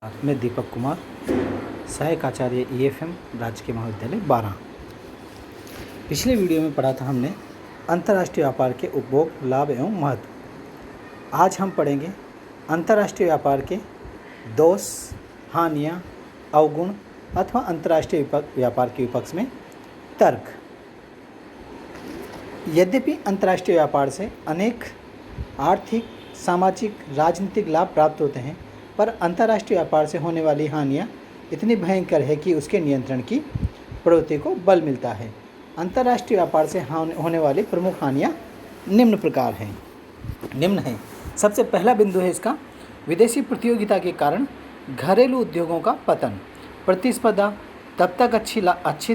मैं दीपक कुमार, सहायक आचार्य EFM राजकीय महाविद्यालय 12। पिछले वीडियो में पढ़ा था हमने अंतर्राष्ट्रीय व्यापार के उपभोग, लाभ एवं महत्व। आज हम पढ़ेंगे अंतर्राष्ट्रीय व्यापार के दोष, हानियाँ, अवगुण अथवा अंतर्राष्ट्रीय व्यापार के विपक्ष में तर्क। यद्यपि अंतर्राष्ट्रीय व्यापार से अनेक आर्थिक, सामाजिक, राजनीतिक लाभ प्राप्त होते हैं, पर अंतर्राष्ट्रीय व्यापार से होने वाली हानियाँ इतनी भयंकर है कि उसके नियंत्रण की प्रवृत्ति को बल मिलता है। अंतर्राष्ट्रीय व्यापार से होने वाली प्रमुख हानियाँ निम्न हैं। सबसे पहला बिंदु है इसका विदेशी प्रतियोगिता के कारण घरेलू उद्योगों का पतन। प्रतिस्पर्धा तब तक अच्छी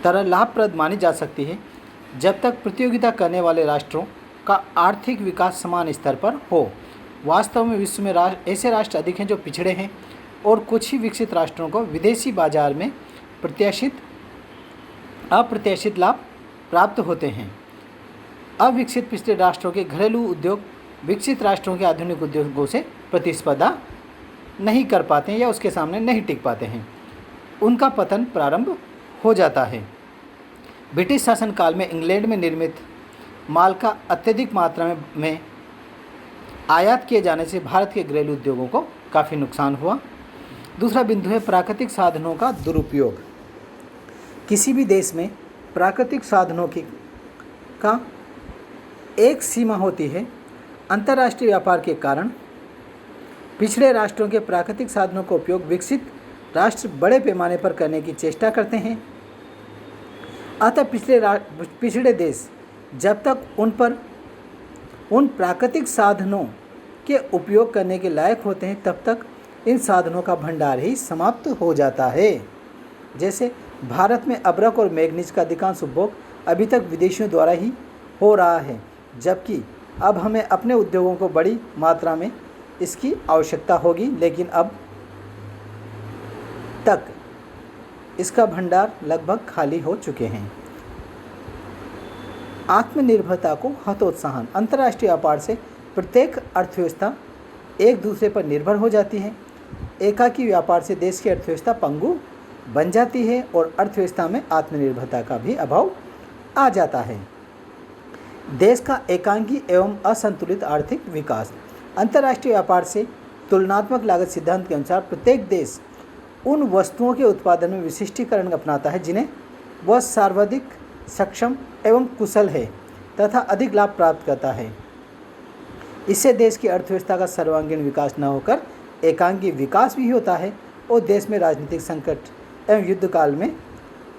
तरह लाभप्रद मानी जा सकती है जब तक प्रतियोगिता करने वाले राष्ट्रों का आर्थिक विकास समान स्तर पर हो। वास्तव में विश्व में ऐसे राष्ट्र अधिक हैं जो पिछड़े हैं और कुछ ही विकसित राष्ट्रों को विदेशी बाजार में अप्रत्याशित लाभ प्राप्त होते हैं। अविकसित पिछड़े राष्ट्रों के घरेलू उद्योग विकसित राष्ट्रों के आधुनिक उद्योगों से प्रतिस्पर्धा नहीं कर पाते हैं या उसके सामने नहीं टिक पाते हैं। उनका पतन प्रारंभ हो जाता है। ब्रिटिश शासनकाल में इंग्लैंड में निर्मित माल का अत्यधिक मात्रा में आयात किए जाने से भारत के घरेलू उद्योगों को काफ़ी नुकसान हुआ। दूसरा बिंदु है प्राकृतिक साधनों का दुरुपयोग। किसी भी देश में प्राकृतिक साधनों का एक सीमा होती है। अंतर्राष्ट्रीय व्यापार के कारण पिछड़े राष्ट्रों के प्राकृतिक साधनों का उपयोग विकसित राष्ट्र बड़े पैमाने पर करने की चेष्टा करते हैं। अतः पिछड़े देश जब तक उन प्राकृतिक साधनों के उपयोग करने के लायक होते हैं तब तक इन साधनों का भंडार ही समाप्त हो जाता है। जैसे भारत में अभ्रक और मैग्नीज का अधिकांश उपभोग अभी तक विदेशियों द्वारा ही हो रहा है, जबकि अब हमें अपने उद्योगों को बड़ी मात्रा में इसकी आवश्यकता होगी, लेकिन अब तक इसका भंडार लगभग खाली हो चुके हैं। आत्मनिर्भरता को हतोत्साहन। अंतर्राष्ट्रीय व्यापार से प्रत्येक अर्थव्यवस्था एक दूसरे पर निर्भर हो जाती है। एकाकी व्यापार से देश की अर्थव्यवस्था पंगु बन जाती है और अर्थव्यवस्था में आत्मनिर्भरता का भी अभाव आ जाता है। देश का एकांकी एवं असंतुलित आर्थिक विकास। अंतर्राष्ट्रीय व्यापार से तुलनात्मक लागत सिद्धांत के अनुसार प्रत्येक देश उन वस्तुओं के उत्पादन में विशिष्टीकरण अपनाता है जिन्हें वह सर्वाधिक सक्षम एवं कुशल है तथा अधिक लाभ प्राप्त करता है। इससे देश की अर्थव्यवस्था का सर्वांगीण विकास न होकर एकांकी विकास भी होता है और देश में राजनीतिक संकट एवं युद्ध काल में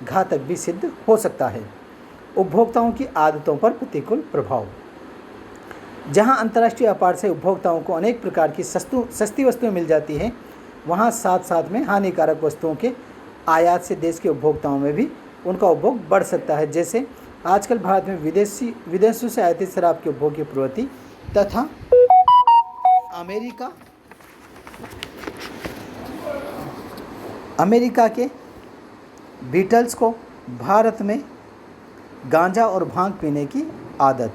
घातक भी सिद्ध हो सकता है। उपभोक्ताओं की आदतों पर प्रतिकूल प्रभाव। जहां अंतर्राष्ट्रीय व्यापार से उपभोक्ताओं को अनेक प्रकार की सस्ती वस्तुएं मिल जाती हैं, वहां साथ साथ में हानिकारक वस्तुओं के आयात से देश के उपभोक्ताओं में भी उनका उपभोग बढ़ सकता है। जैसे आजकल भारत में विदेशों से आयातित शराब के उपभोग की प्रवृत्ति तथा अमेरिका के बीटल्स को भारत में गांजा और भांग पीने की आदत।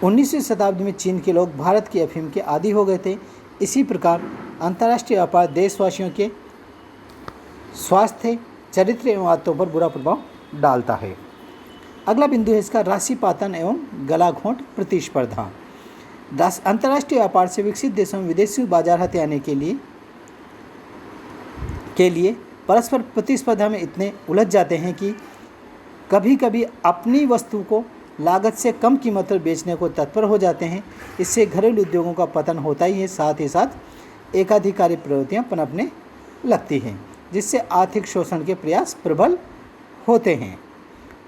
19वीं शताब्दी में चीन के लोग भारत की अफीम के आदी हो गए थे। इसी प्रकार अंतर्राष्ट्रीय व्यापार देशवासियों के स्वास्थ्य, चरित्र एवं आदतों पर बुरा प्रभाव डालता है। अगला बिंदु है इसका राशिपातन एवं गलाघोंट प्रतिस्पर्धा। अंतर्राष्ट्रीय व्यापार से विकसित देशों में विदेशी बाजार हथियाने के लिए परस्पर प्रतिस्पर्धा में इतने उलझ जाते हैं कि कभी कभी अपनी वस्तु को लागत से कम कीमत पर बेचने को तत्पर हो जाते हैं। इससे घरेलू उद्योगों का पतन होता ही है, साथ ही साथ एकाधिकारी प्रवृत्तियां पनपने लगती हैं, जिससे आर्थिक शोषण के प्रयास प्रबल होते हैं।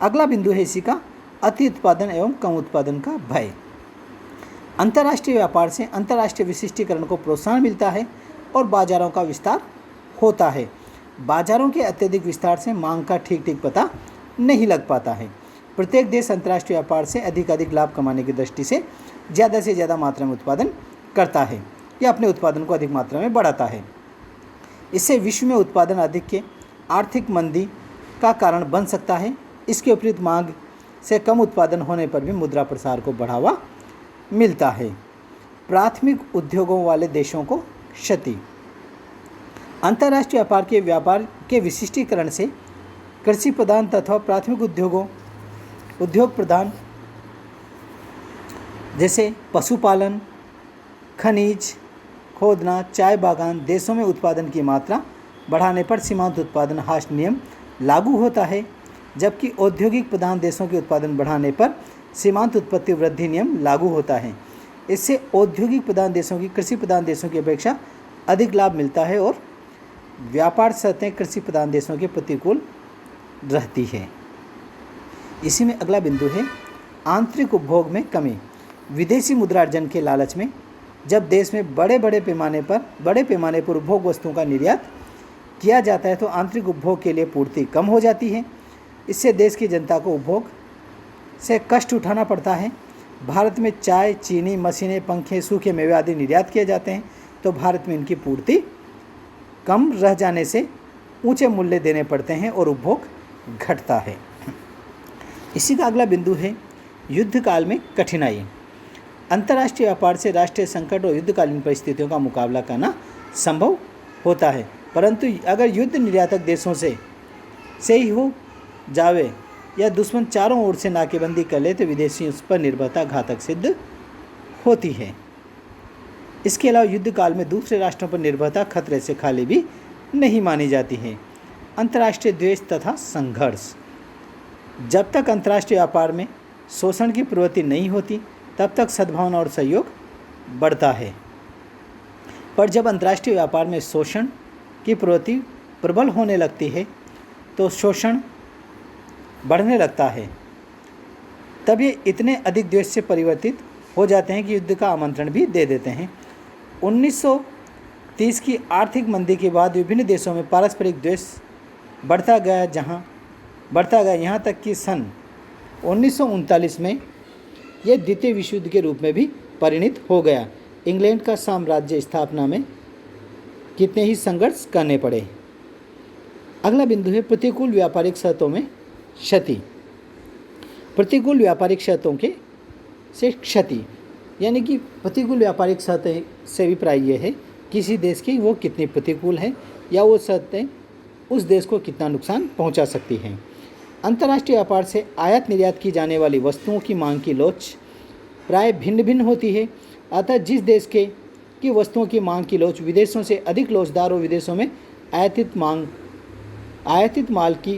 अगला बिंदु है इसी का अति उत्पादन एवं कम उत्पादन का भय। अंतर्राष्ट्रीय व्यापार से अंतर्राष्ट्रीय विशिष्टीकरण को प्रोत्साहन मिलता है और बाजारों का विस्तार होता है। बाजारों के अत्यधिक विस्तार से मांग का ठीक पता नहीं लग पाता है। प्रत्येक देश अंतर्राष्ट्रीय व्यापार से अधिक लाभ कमाने की दृष्टि से ज़्यादा मात्रा में उत्पादन करता है या अपने उत्पादन को अधिक मात्रा में बढ़ाता है। इससे विश्व में उत्पादन अधिक के आर्थिक मंदी का कारण बन सकता है। इसके विपरीत मांग से कम उत्पादन होने पर भी मुद्रा प्रसार को बढ़ावा मिलता है। प्राथमिक उद्योगों वाले देशों को क्षति। अंतर्राष्ट्रीय व्यापार के विशिष्टीकरण से कृषि प्रधान तथा प्राथमिक उद्योग प्रधान जैसे पशुपालन, खनिज खोदना, चाय बागान देशों में उत्पादन की मात्रा बढ़ाने पर सीमांत उत्पादन ह्रास नियम लागू होता है, जबकि औद्योगिक प्रधान देशों के उत्पादन बढ़ाने पर सीमांत उत्पत्ति वृद्धि नियम लागू होता है। इससे औद्योगिक प्रधान देशों की कृषि प्रधान देशों की अपेक्षा अधिक लाभ मिलता है और व्यापार शर्तें कृषि प्रधान देशों के प्रतिकूल रहती है। इसी में अगला बिंदु है आंतरिक उपभोग में कमी। विदेशी मुद्रार्जन के लालच में जब देश में बड़े पैमाने पर उपभोग वस्तुओं का निर्यात किया जाता है तो आंतरिक उपभोग के लिए पूर्ति कम हो जाती है। इससे देश की जनता को उपभोग से कष्ट उठाना पड़ता है। भारत में चाय, चीनी, मशीनें, पंखे, सूखे मेवे आदि निर्यात किए जाते हैं तो भारत में इनकी पूर्ति कम रह जाने से ऊंचे मूल्य देने पड़ते हैं और उपभोग घटता है। इसी का अगला बिंदु है युद्ध काल में कठिनाई। अंतर्राष्ट्रीय व्यापार से राष्ट्रीय संकट और युद्धकालीन परिस्थितियों का मुकाबला करना संभव होता है, परंतु अगर युद्ध निर्यातक देशों से ही हो जावे या दुश्मन चारों ओर से नाकेबंदी कर ले तो विदेशी उस पर निर्भरता घातक सिद्ध होती है। इसके अलावा युद्ध काल में दूसरे राष्ट्रों पर निर्भरता खतरे से खाली भी नहीं मानी जाती है। अंतर्राष्ट्रीय द्वेष तथा संघर्ष। जब तक अंतर्राष्ट्रीय व्यापार में शोषण की प्रवृत्ति नहीं होती तब तक सद्भावना और सहयोग बढ़ता है, पर जब अंतर्राष्ट्रीय व्यापार में शोषण की प्रवृत्ति प्रबल होने लगती है तो शोषण बढ़ने लगता है। तब ये इतने अधिक द्वेष से परिवर्तित हो जाते हैं कि युद्ध का आमंत्रण भी दे देते हैं। 1930 की आर्थिक मंदी के बाद विभिन्न देशों में पारस्परिक द्वेष बढ़ता गया यहाँ तक कि सन 1939 में यह द्वितीय विश्व युद्ध के रूप में भी परिणत हो गया। इंग्लैंड का साम्राज्य स्थापना में कितने ही संघर्ष करने पड़े। अगला बिंदु है प्रतिकूल व्यापारिक शर्तों में क्षति। प्रतिकूल व्यापारिक शर्तों के से क्षति यानी कि प्रतिकूल व्यापारिक शर्तें से अभिप्राय ये है किसी देश की वो कितनी प्रतिकूल है या वो शर्तें उस देश को कितना नुकसान पहुंचा सकती हैं। अंतर्राष्ट्रीय व्यापार से आयात निर्यात की जाने वाली वस्तुओं की मांग की लोच प्राय भिन्न भिन्न होती है। अतः जिस देश की वस्तुओं की मांग की लोच विदेशों से अधिक लोचदार और विदेशों में आयातित माल की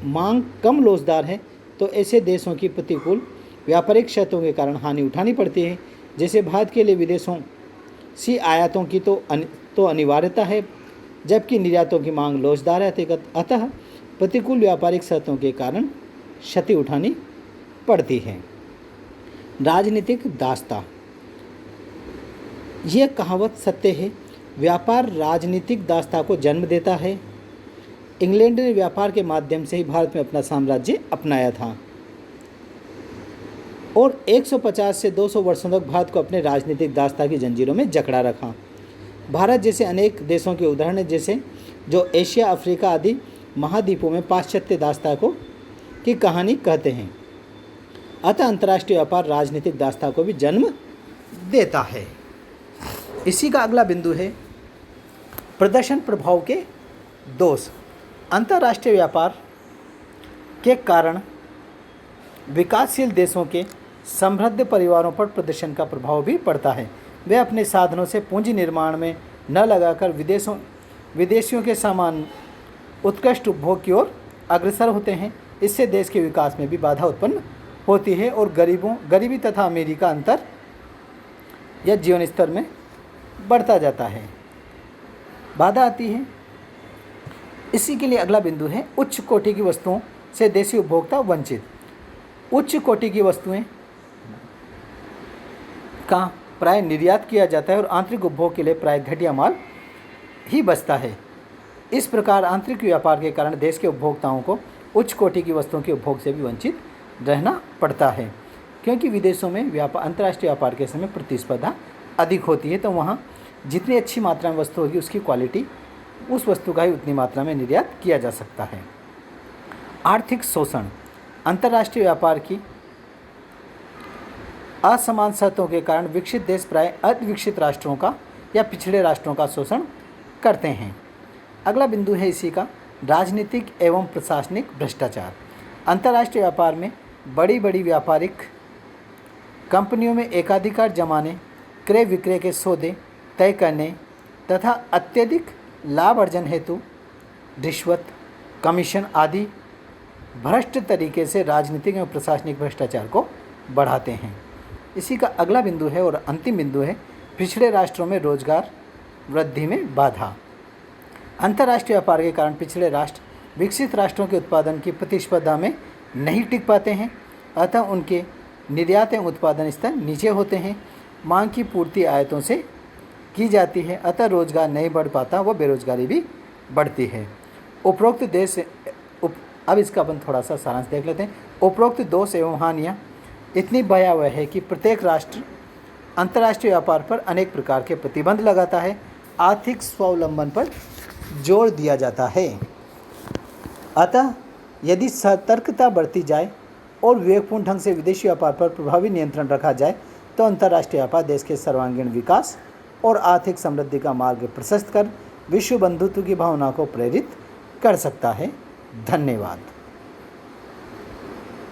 मांग कम लोचदार है तो ऐसे देशों की प्रतिकूल व्यापारिक शर्तों के कारण हानि उठानी पड़ती है। जैसे भारत के लिए विदेशों से आयातों की तो अनिवार्यता है, जबकि निर्यातों की मांग लोचदार है। अतः प्रतिकूल व्यापारिक शर्तों के कारण क्षति उठानी पड़ती है। राजनीतिक दासता। यह कहावत सत्य है, व्यापार राजनीतिक दासता को जन्म देता है। इंग्लैंड ने व्यापार के माध्यम से ही भारत में अपना साम्राज्य अपनाया था और 150 से 200 वर्षों तक भारत को अपने राजनीतिक दासता की जंजीरों में जकड़ा रखा। भारत जैसे अनेक देशों के उदाहरण हैं, जैसे जो एशिया, अफ्रीका आदि महाद्वीपों में पाश्चात्य दासता की कहानी कहते हैं। अतः अंतर्राष्ट्रीय व्यापार राजनीतिक दासता को भी जन्म देता है। इसी का अगला बिंदु है प्रदर्शन प्रभाव के दोष। अंतर्राष्ट्रीय व्यापार के कारण विकासशील देशों के समृद्ध परिवारों पर प्रदर्शन का प्रभाव भी पड़ता है। वे अपने साधनों से पूंजी निर्माण में न लगाकर विदेशियों के समान उत्कृष्ट उपभोग की ओर अग्रसर होते हैं। इससे देश के विकास में भी बाधा उत्पन्न होती है और गरीबी तथा अमीरी का अंतर या जीवन स्तर में बढ़ता जाता है, बाधा आती है। इसी के लिए अगला बिंदु है उच्च कोटि की वस्तुओं से देशी उपभोक्ता वंचित। उच्च कोटि की वस्तुएं का प्राय निर्यात किया जाता है और आंतरिक उपभोग के लिए प्राय घटिया माल ही बचता है। इस प्रकार आंतरिक व्यापार के कारण देश के उपभोक्ताओं को उच्च कोटि की वस्तुओं के उपभोग से भी वंचित रहना पड़ता है, क्योंकि विदेशों में अंतर्राष्ट्रीय व्यापार के समय प्रतिस्पर्धा अधिक होती है, तो वहाँ जितनी अच्छी मात्रा में वस्तु होगी उसकी क्वालिटी उस वस्तु का ही उतनी मात्रा में निर्यात किया जा सकता है। आर्थिक शोषण। अंतर्राष्ट्रीय व्यापार की असमान शर्तों के कारण विकसित देश प्राय अविकसित राष्ट्रों का या पिछड़े राष्ट्रों का शोषण करते हैं। अगला बिंदु है इसी का, राजनीतिक एवं प्रशासनिक भ्रष्टाचार। अंतर्राष्ट्रीय व्यापार में बड़ी बड़ी व्यापारिक कंपनियों में एकाधिकार जमाने, क्रय विक्रय के सौदे तय करने तथा अत्यधिक लाभ अर्जन हेतु रिश्वत, कमीशन आदि भ्रष्ट तरीके से राजनीतिक एवं प्रशासनिक भ्रष्टाचार को बढ़ाते हैं। इसी का अगला बिंदु है और अंतिम बिंदु है, पिछड़े राष्ट्रों में रोजगार वृद्धि में बाधा। अंतर्राष्ट्रीय व्यापार के कारण पिछड़े राष्ट्र विकसित राष्ट्रों के उत्पादन की प्रतिस्पर्धा में नहीं टिक पाते हैं, अतः उनके निर्यात एवं उत्पादन स्तर नीचे होते हैं। मांग की पूर्ति आयातों से की जाती है, अतः रोजगार नहीं बढ़ पाता व बेरोजगारी भी बढ़ती है। उपरोक्त देश अब इसका अपन थोड़ा सा सारांश देख लेते हैं। उपरोक्त दोष एवं हानियाँ इतनी भयावह है कि प्रत्येक राष्ट्र अंतर्राष्ट्रीय व्यापार पर अनेक प्रकार के प्रतिबंध लगाता है। आर्थिक स्वावलंबन पर जोर दिया जाता है। अतः यदि सतर्कता बरती जाए और विवेकपूर्ण ढंग से विदेशी व्यापार पर प्रभावी नियंत्रण रखा जाए तो अंतर्राष्ट्रीय व्यापार देश के सर्वांगीण विकास और आर्थिक समृद्धि का मार्ग प्रशस्त कर विश्व बंधुत्व की भावना को प्रेरित कर सकता है। धन्यवाद।